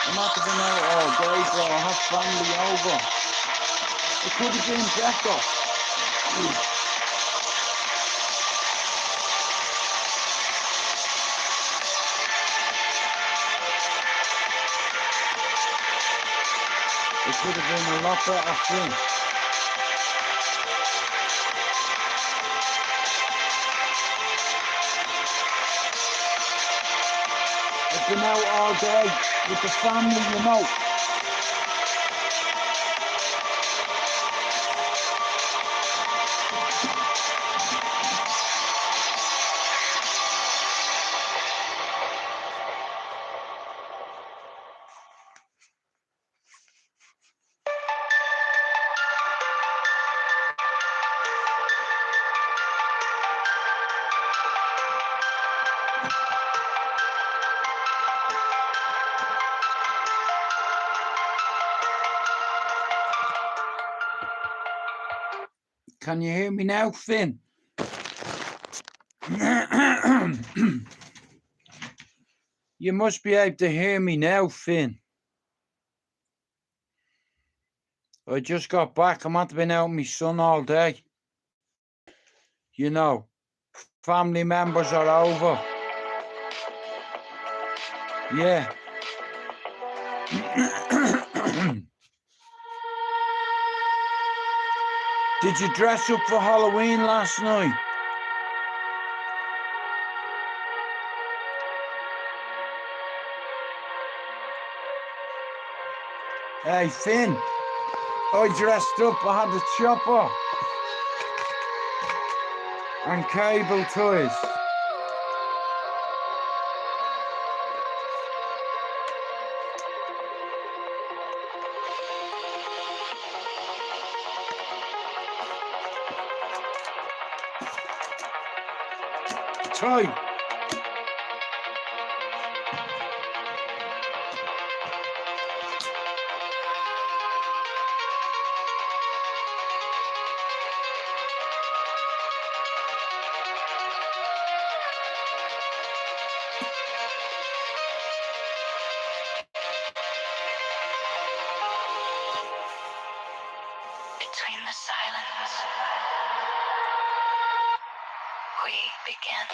I'm not going out all day, so I have family over. It could have been better. It could have been a lot better thing. I've been out all day with the family, you know. Can you hear me now, Finn? You must be able to hear me now, Finn. I just got back. I'm not been out with my son all day. You know, family members are over. Yeah. Did you dress up for Halloween last night? Hey, Finn, I dressed up. I had a chopper and cable toys. Toy. Between the silence, we begin.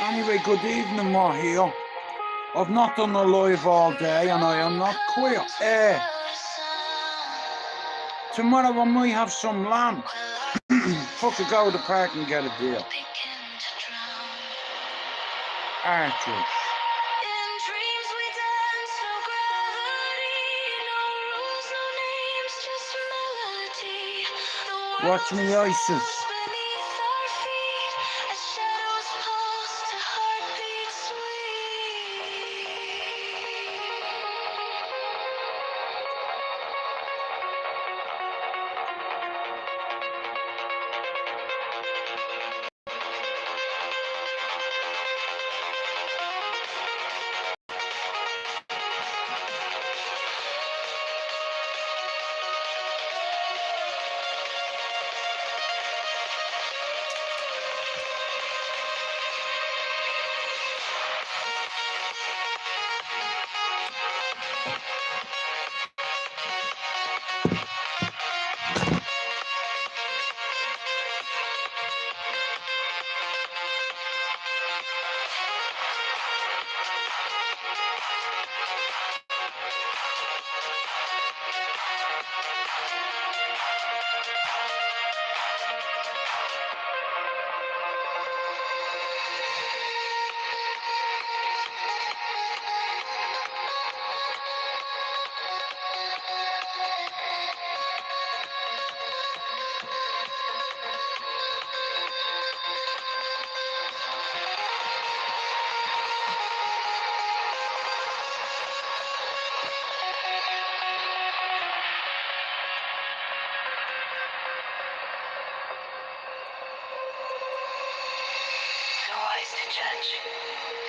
Anyway, good evening, we're here. I've not done a live all day and I am not queer. Tomorrow I might have some lamb. Fuck it, go to the park and get a deal. Archers. Watch me ices.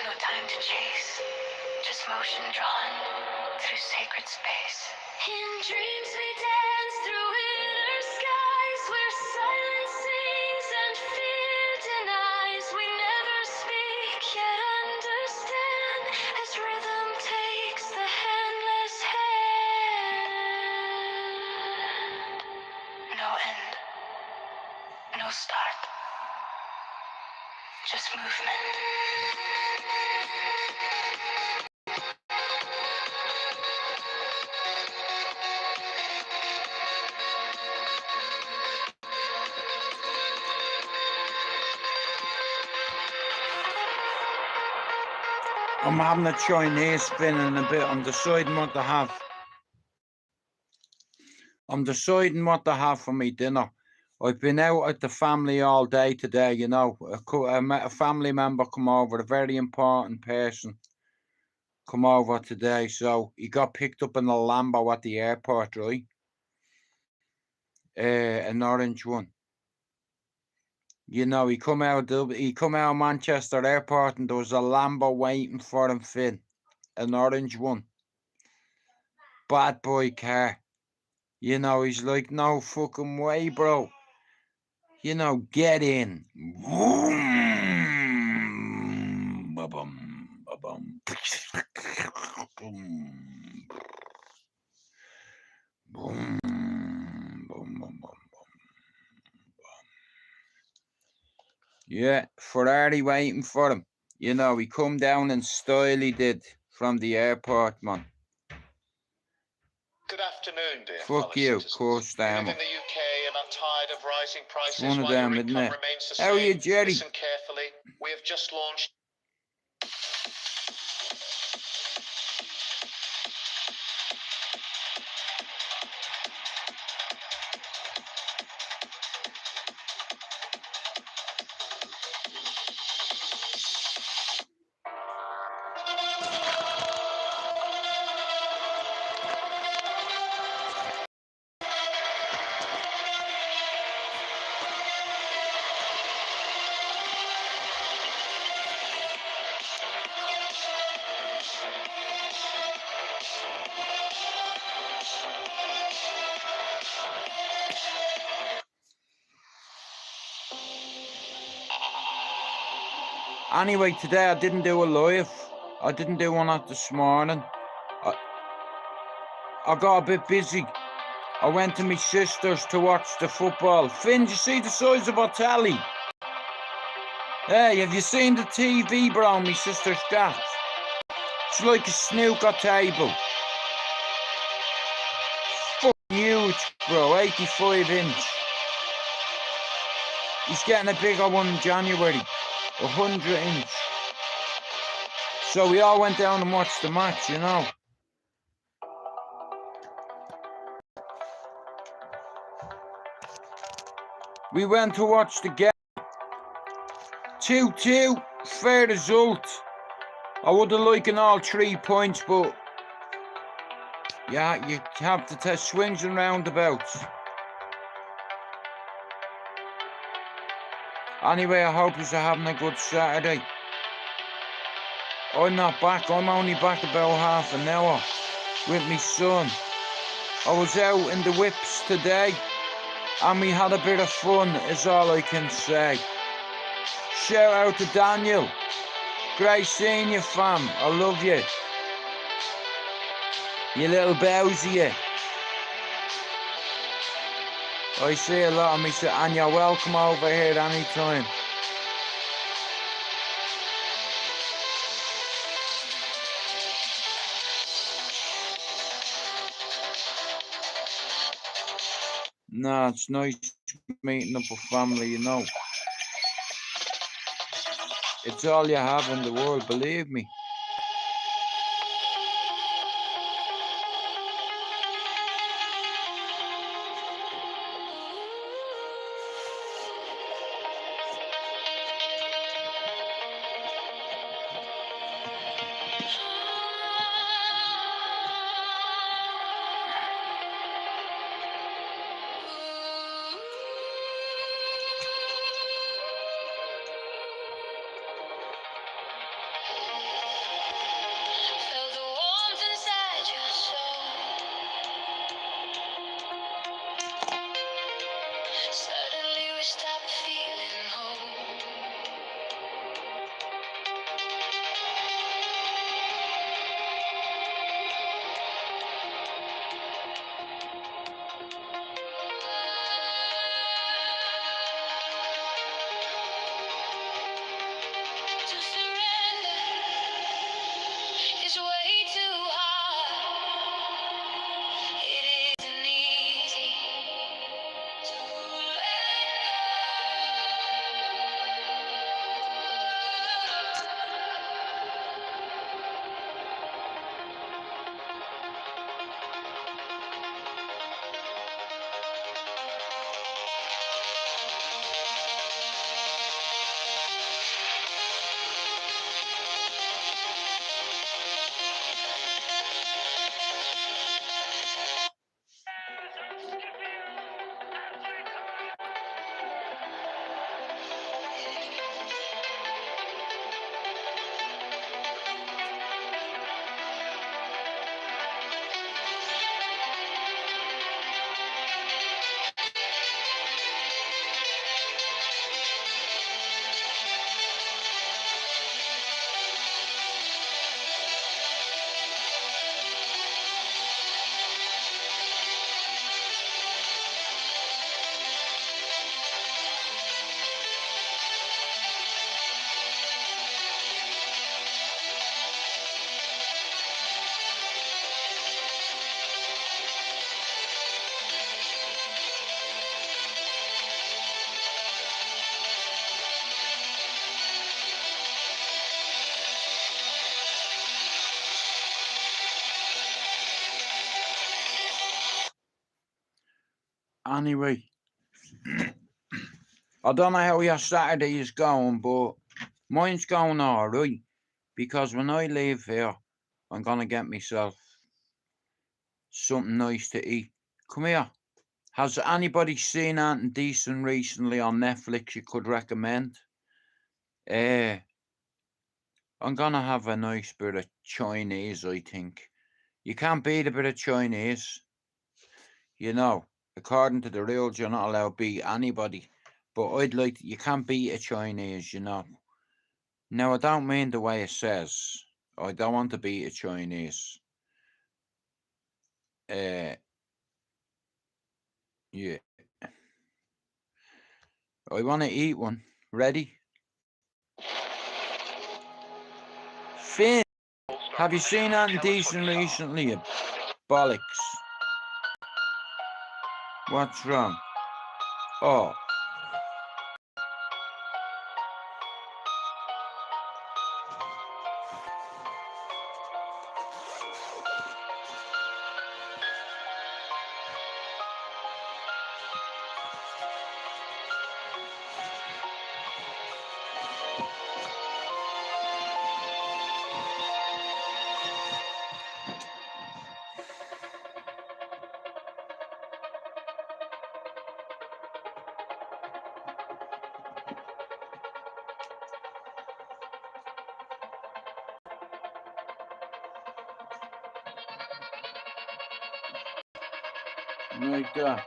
No time to chase, just motion drawn through sacred space. In dreams we dance through inner skies where silence sings and fear denies. We never speak yet understand as rhythm takes the handless hand. No end, no start, just movement. I'm having a Chinese fin in a bit. I'm deciding what to have. I'm deciding what to have for me dinner. I've been out at the family all day today, you know. I met a family member come over, a very important person come over today. So he got picked up in a Lambo at the airport, right? An orange one. You know, he come out of Manchester Airport and there was a Lambo waiting for him, Finn. An orange one. Bad boy car. You know, he's like, no fucking way, bro. You know, get in. Vroom. Ba-bum, ba-bum. Boom. Boom. Boom, boom, boom, boom. Yeah, Ferrari waiting for him. You know, he come down in style, he did, from the airport, man. Good afternoon, dear Fuck you, citizens. course We live down. in the UK and are tired of rising prices One of while them, your isn't income it? remains the How are same. you, Jerry? Listen carefully. We have just launched. Anyway, today I didn't do a live. I didn't do one at this morning. I got a bit busy. I went to my sister's to watch the football. Finn, do you see the size of our telly? Hey, have you seen the TV, bro? My sister's got. It's like a snooker table. Fucking huge, bro. 85 inch. He's getting a bigger one in January. 100 inch. So we all went down and watched the match, you know. We went to watch the game. 2-2. Fair result. I would have liked all 3 points, but yeah, you have to test swings and roundabouts. Anyway, I hope you're having a good Saturday. I'm not back. I'm only back about half an hour with my son. I was out in the whips today and we had a bit of fun, is all I can say. Shout out to Daniel. Great seeing you, fam. I love you. You little bowsy. I see a lot of me, and you're welcome over here anytime. Nah, it's nice meeting up with family, you know. It's all you have in the world, believe me. Feel the warmth inside your soul. Suddenly we stop feeling whole. To surrender is way too hard. It isn't easy to Anyway, I don't know how your Saturday is going, but mine's going alright. Because when I leave here, I'm gonna get myself something nice to eat. Come here. Has anybody seen anything decent recently on Netflix you could recommend? I'm gonna have a nice bit of Chinese, I think. You can't beat a bit of Chinese. You know, according to the rules, you're not allowed to beat anybody. But you can't beat a Chinese, you know. Now, I don't mean the way it says. I don't want to beat a Chinese. Yeah. I want to eat one. Ready? Finn, have you seen anything decent recently, you bollocks? What's wrong? Oh. Like that.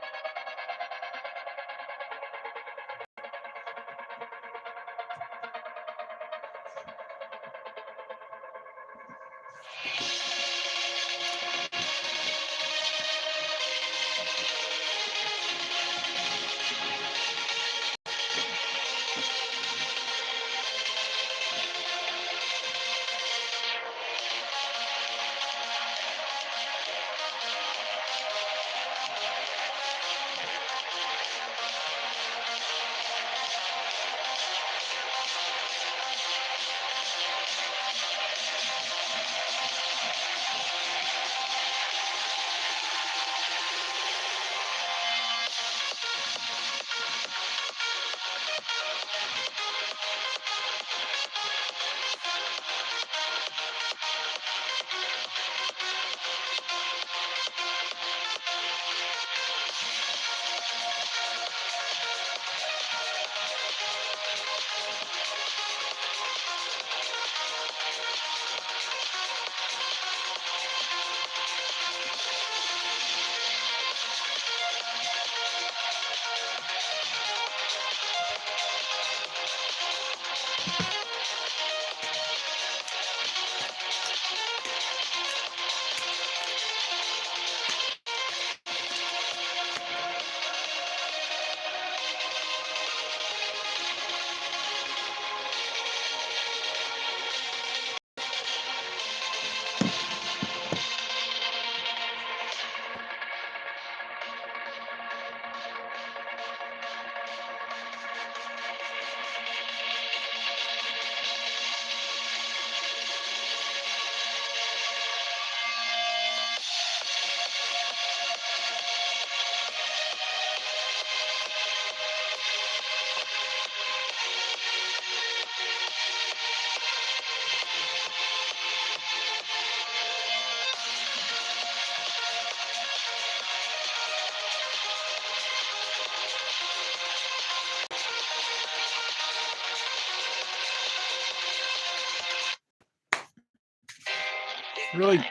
Right,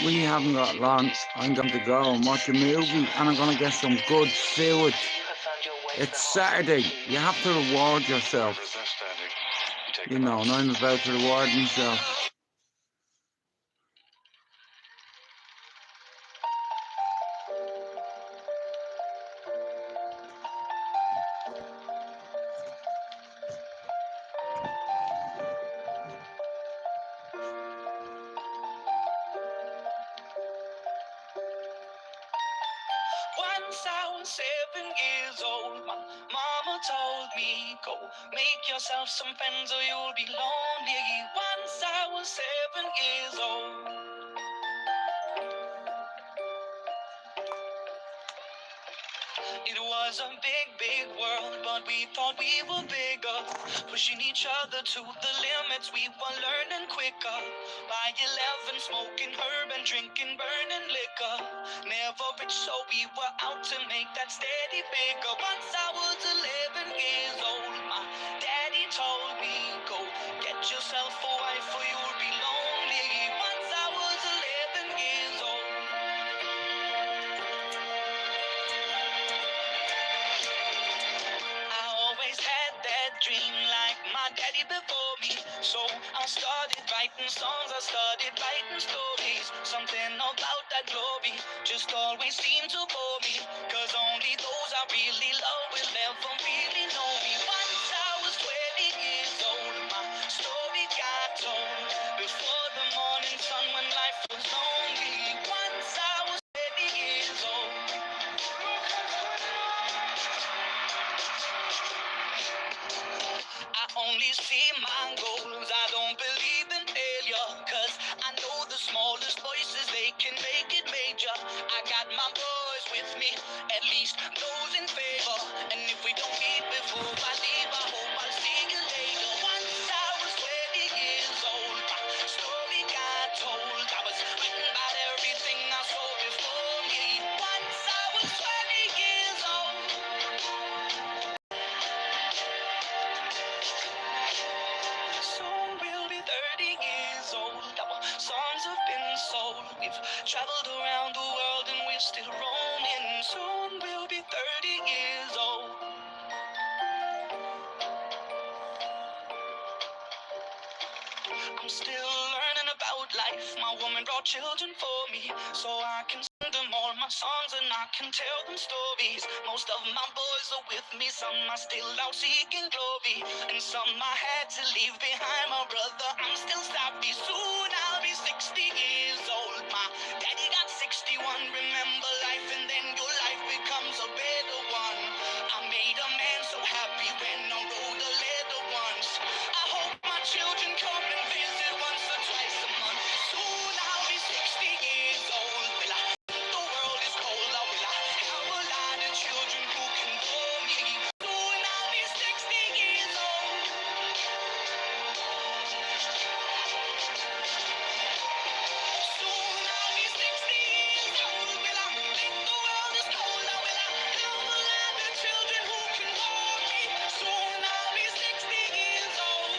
we haven't got long. I'm going to go and watch a movie and I'm going to get some good food. It's Saturday. You have to reward yourself. You know, and I'm about to reward myself. Once I was 7 years old, my mama told me, go make yourself some friends or you'll be lonely. Once I was 7 years old. It was a big, big world, but we thought we were bigger. Pushing each other to the limits, we were learning quicker. By 11, smoking herb and drinking burning liquor. Never rich, so we were out to make that steady figure. Once I was 11 years old, my daddy told me, go get yourself a wife or you'll be lonely. Once I was 11 years old. I always had that dream like my daddy before me. So I started writing songs, I started writing stories. Something about that glory just always seemed to bore me. Cause only those I really love will ever really know me. Once I was 20 years old, my story got told. Before my goals. I don't believe in failure, cause I know the smallest voices, they can make it major. I got my boys with me, at least those in favor. And if we don't meet before I leave, I hope I'll see you later. Once I was 20 years old, my story got told. I was written about everything I saw before me. Once I was 20 years old. Soon we'll be 30 years old. Our songs have been sold. We've traveled around the world and we're still roaming. Soon we'll be 30 years old. I'm still learning about life. My woman brought children for me, so I can sing them all my songs and I can tell them stories. Most of my boys are with me, some are still out seeking glory, and some I had to leave behind. My brother, I'm still savvy. Soon I'll be 60 years old. My daddy got 61. Remember life and then your life becomes a better one. I made a man so happy when I wrote a letter once. I hope my children come and visit once or twice a month. Soon I'll be 60 years old. Will I think the world is cold? Or will I have a lot of children who can bore me? Soon I'll be 60 years old. Soon I'll be 60 years old. Will I think the world is cold? Or will I have a lot of children who can bore me? Soon I'll be 60 years old.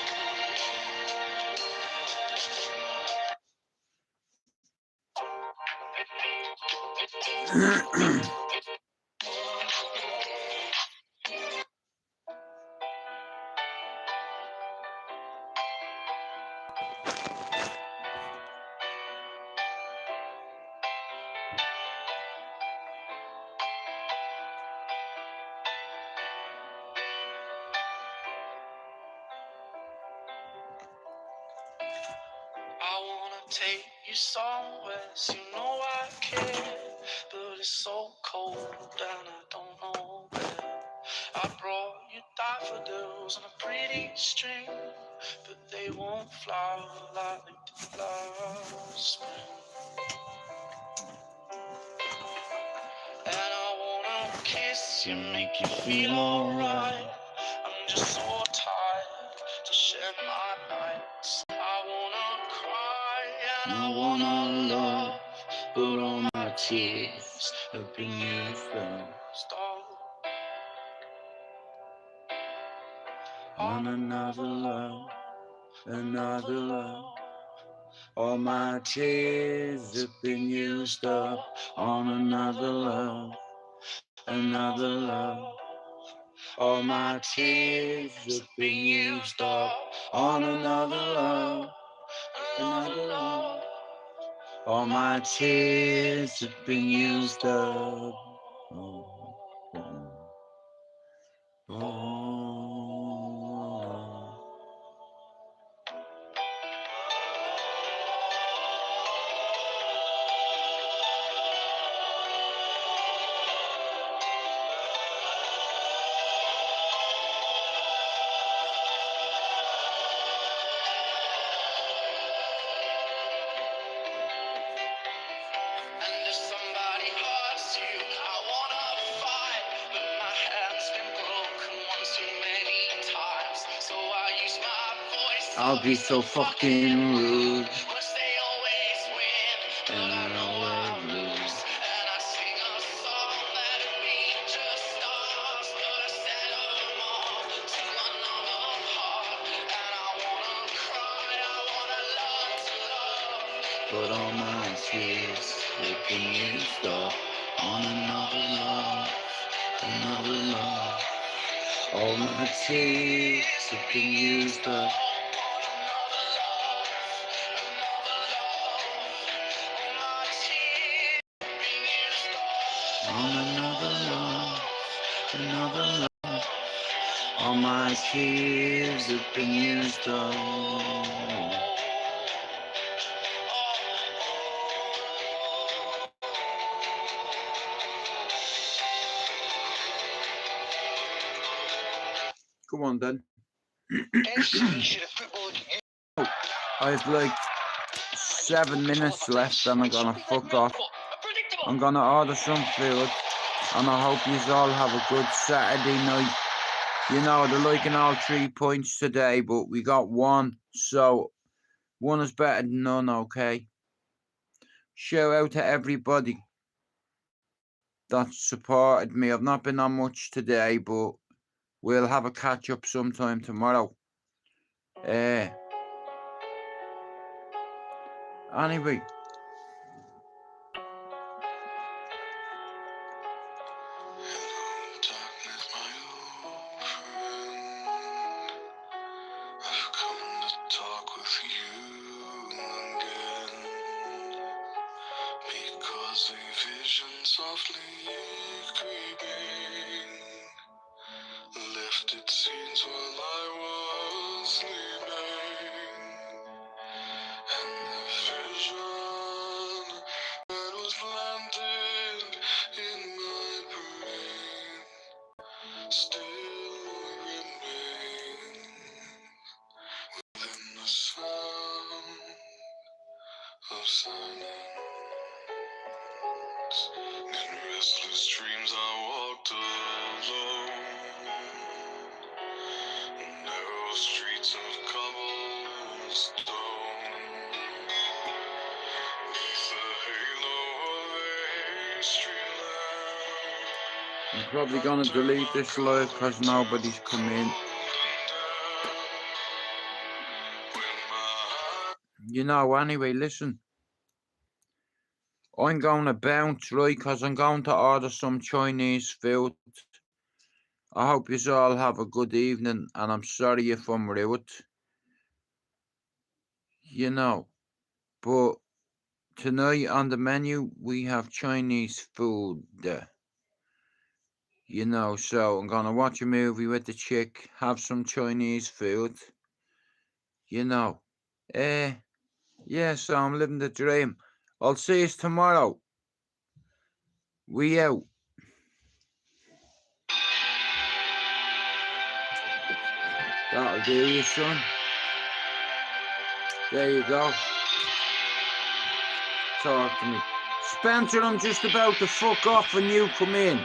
I wanna take you somewhere, so you know I care, but it's so cold and I don't know where. I brought you daffodils on a pretty string, but they won't flower like they did last spring. And I wanna kiss you, make you feel alright. I'm just so tired to share my nights. I wanna cry and I wanna love, but all my tears have been used up on another love, another love. All my tears have been used up on another love, another love. All my tears have been used up on another love, another love. All my tears have been used up. And if somebody hurts you, I wanna fight, but my hand's been broken one too many times. So I use my voice. I'll be so fucking rude. Cause they always win, but I know I lose. And I sing a song that'd be just stars, but I set them all to another heart. And I wanna cry, I wanna learn to love, but all my tears have been used up on another love, another love. All my tears have been used up on another love, another love. All my tears have been used up on another love, another love. All my tears have been used up. Come on, then. I've like 7 minutes left and I'm gonna fuck off. I'm gonna order some food and I hope you all have a good Saturday night. You know, they're liking all 3 points today, but we got one, so one is better than none, okay? Shout out to everybody that supported me. I've not been on much today, but we'll have a catch up sometime tomorrow. Anyway. Softly creeping, lifted scenes while I was sleeping, and the vision that was planted in my brain still remains within the sound of silence. In restless dreams I walked alone, narrow streets of cobblestone, beneath the halo of a street lamp. I'm probably gonna delete this live because nobody's come in. You know, anyway, listen. I'm going to bounce, right, because I'm going to order some Chinese food. I hope you all have a good evening, and I'm sorry if I'm rude. You know, but tonight on the menu, we have Chinese food. You know, so I'm going to watch a movie with the chick, have some Chinese food. You know, yeah, so I'm living the dream. I'll see you tomorrow. We out. That'll do you, son. There you go. Talk to me. Spencer, I'm just about to fuck off and you come in.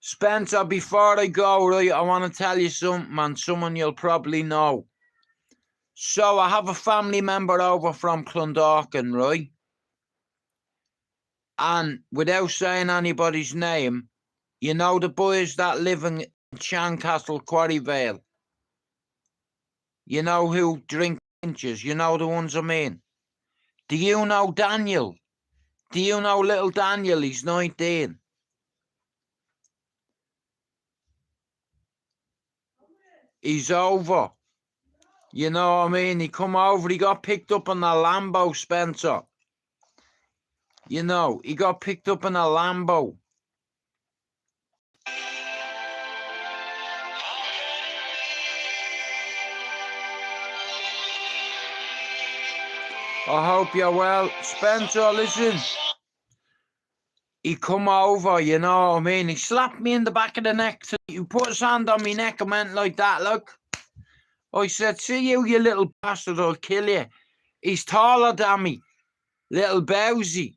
Spencer, before I go, right, I want to tell you something, man. Someone you'll probably know. So I have a family member over from Clondalkin, right? And without saying anybody's name, you know the boys that live in Chancastle, Quarryvale? You know who drink inches? You know the ones I mean? Do you know Daniel? Do you know little Daniel? He's 19. He's over. You know what I mean? He come over, he got picked up in a Lambo, Spencer. You know, he got picked up in a Lambo. I hope you're well. Spencer, listen. He come over, you know what I mean? He slapped me in the back of the neck. He put his hand on my neck and went like that, look. I said, see you little bastard, I'll kill you. He's taller than me, little Bowsy.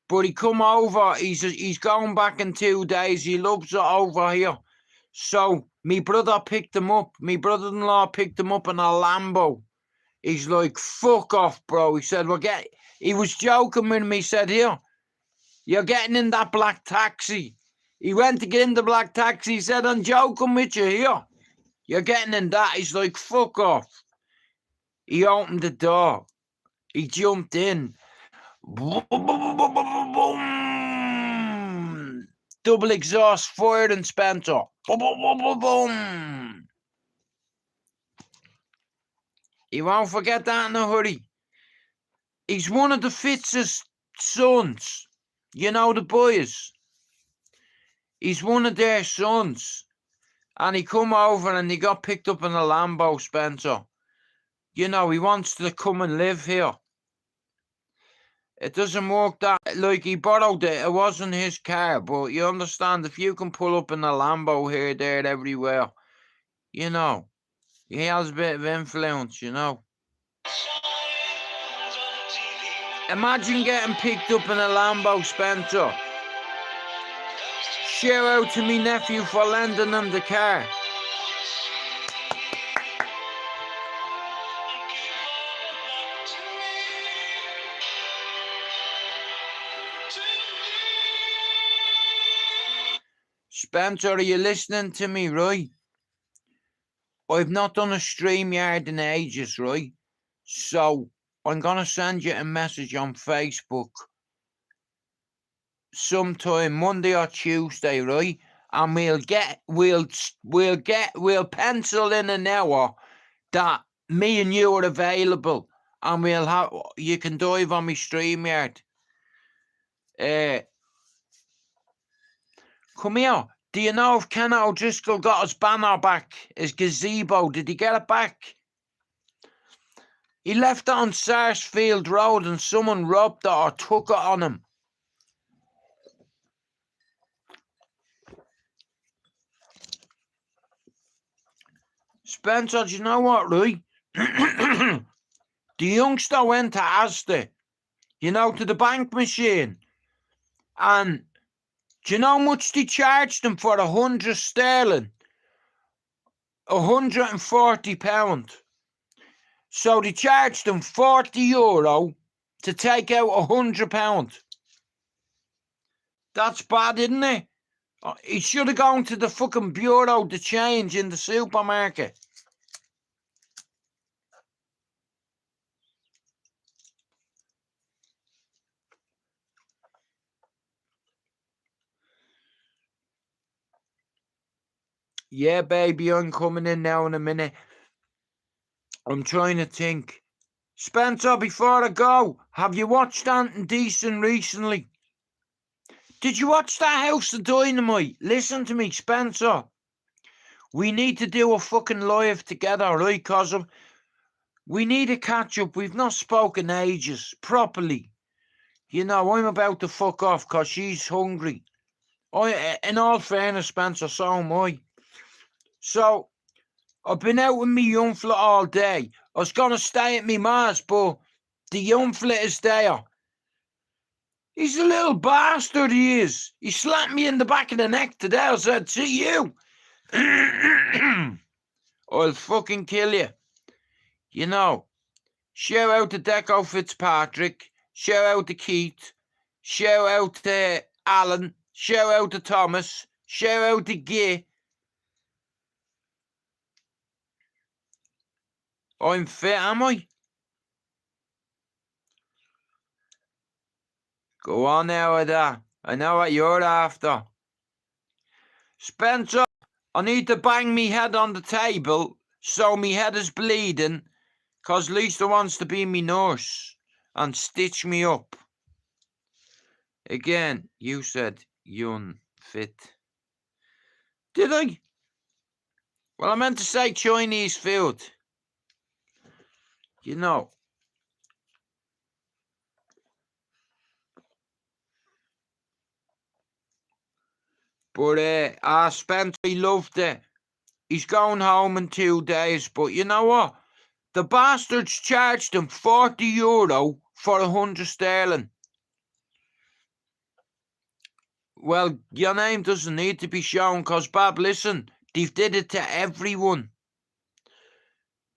But he come over, he's going back in 2 days. He loves it over here. So, me brother picked him up. Me brother-in-law picked him up in a Lambo. He's like, fuck off, bro. He said, he was joking with me. He said, here, you're getting in that black taxi. He went to get in the black taxi. He said, I'm joking with you here. You're getting in that. He's like, fuck off. He opened the door. He jumped in. Boom. Double exhaust fired and Spencer. Boom, boom, boom, boom, boom. He won't forget that in a hurry. He's one of the Fitz's sons. You know the boys. He's one of their sons. And he come over and he got picked up in a Lambo, Spencer. You know, he wants to come and live here. It doesn't work that, like, he borrowed it. It wasn't his car, but you understand, if you can pull up in a Lambo here, there, everywhere, you know, he has a bit of influence, you know. Imagine getting picked up in a Lambo, Spencer. Shout out to me nephew for lending him the car. Spencer, are you listening to me, right? I've not done a StreamYard in ages, right? So I'm going to send you a message on Facebook sometime Monday or Tuesday, right? And we'll pencil in an hour that me and you are available, and you can dive on my StreamYard. Come here. Do you know if Ken O'Driscoll got his banner back, his gazebo? Did he get it back? He left it on Sarsfield Road and someone robbed it or took it on him. Spencer, do you know what, right? The youngster went to Asda, you know, to the bank machine. And do you know how much they charged him for 100 sterling? £140. So they charged him €40 to take out £100. That's bad, isn't it? He should have gone to the fucking bureau to change in the supermarket. Yeah, baby, I'm coming in now in a minute. I'm trying to think. Spencer, before I go, have you watched Anton Decent recently? Did you watch that House of Dynamite? Listen to me, Spencer. We need to do a fucking live together, right? Because we need to catch up. We've not spoken ages, properly. You know, I'm about to fuck off because she's hungry. In all fairness, Spencer, so am I. So, I've been out with me young fella all day. I was going to stay at me ma's, but the young fella is there. He's a little bastard, he is. He slapped me in the back of the neck today. I said, see you. I'll fucking kill you. You know, shout out to Deco Fitzpatrick. Shout out to Keith. Shout out to Alan. Shout out to Thomas. Shout out to Guy. I'm fit, am I? Go on now with that. I know what you're after. Spencer, I need to bang me head on the table so me head is bleeding, 'cause Lisa wants to be me nurse and stitch me up. Again, you said young fit. Did I? Well, I meant to say Chinese food. You know. But Spencer, he loved it. He's going home in 2 days. But you know what? The bastards charged him €40 for 100 sterling. Well, your name doesn't need to be shown, 'cause, Bob, listen, they did it to everyone.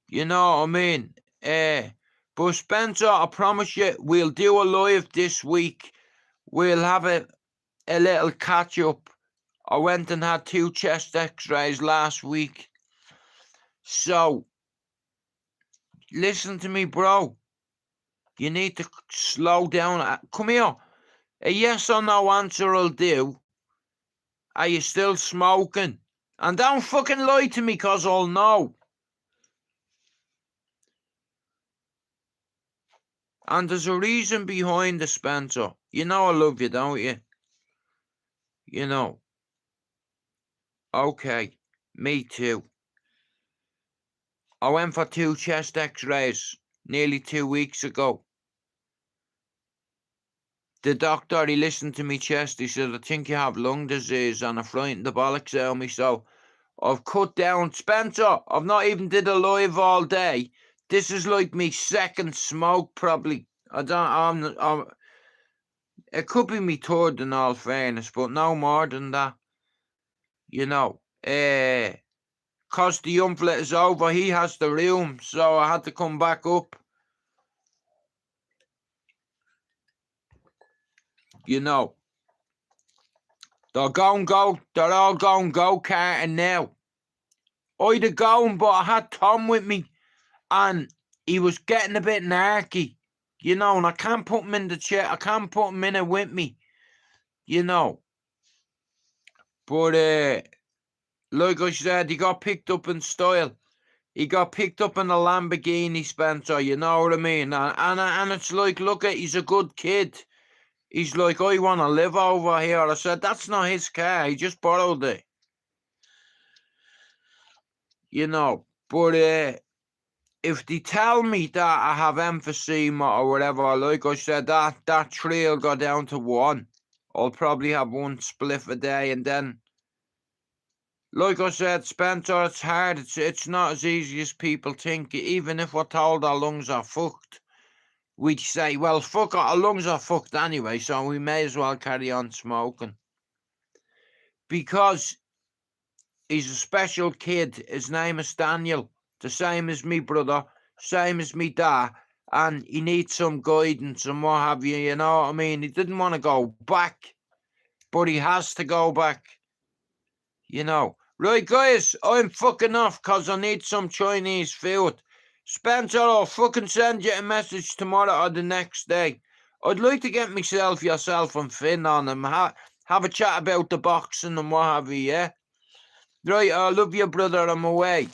You know what I mean? But Spencer, I promise you, we'll do a live this week. We'll have a little catch up. I went and had 2 chest x-rays last week. So, listen to me, bro. You need to slow down. Come here. A yes or no answer will do. Are you still smoking? And don't fucking lie to me, 'cause I'll know. And there's a reason behind the Spencer. You know I love you, don't you? You know. Okay, me too. I went for 2 chest x-rays nearly 2 weeks ago. the doctor, he listened to me chest. He said, I think you have lung disease, and it frightened the bollocks out of me. So I've cut down. Spencer, I've not even did a live all day. This is like me second smoke, probably. It could be me third in all fairness, but no more than that. You know, cause the young fella is over, he has the room, so I had to come back up. You know, they're all going go-karting now. I'd have gone, but I had Tom with me, and he was getting a bit narky, you know, and I can't put him in the chair. I can't put him in it with me, you know. But, like I said, he got picked up in style. He got picked up in a Lamborghini, Spencer, you know what I mean? And it's like, look at, he's a good kid. He's like, I want to live over here. I said, that's not his car. He just borrowed it. You know, but if they tell me that I have emphysema or whatever, like I said, that 3 will go down to 1. I'll probably have 1 spliff a day, and then, like I said, Spencer, it's hard. It's not as easy as people think. Even if we're told our lungs are fucked, we'd say, well, fuck it, our lungs are fucked anyway, so we may as well carry on smoking. Because he's a special kid. His name is Daniel, the same as me brother, same as me dad, and he needs some guidance and what have you, you know what I mean? He didn't want to go back, but he has to go back, you know. Right, guys, I'm fucking off because I need some Chinese food. Spencer, I'll fucking send you a message tomorrow or the next day. I'd like to get yourself and Finn on him, have a chat about the boxing and what have you, yeah? Right, I love you, brother, I'm away.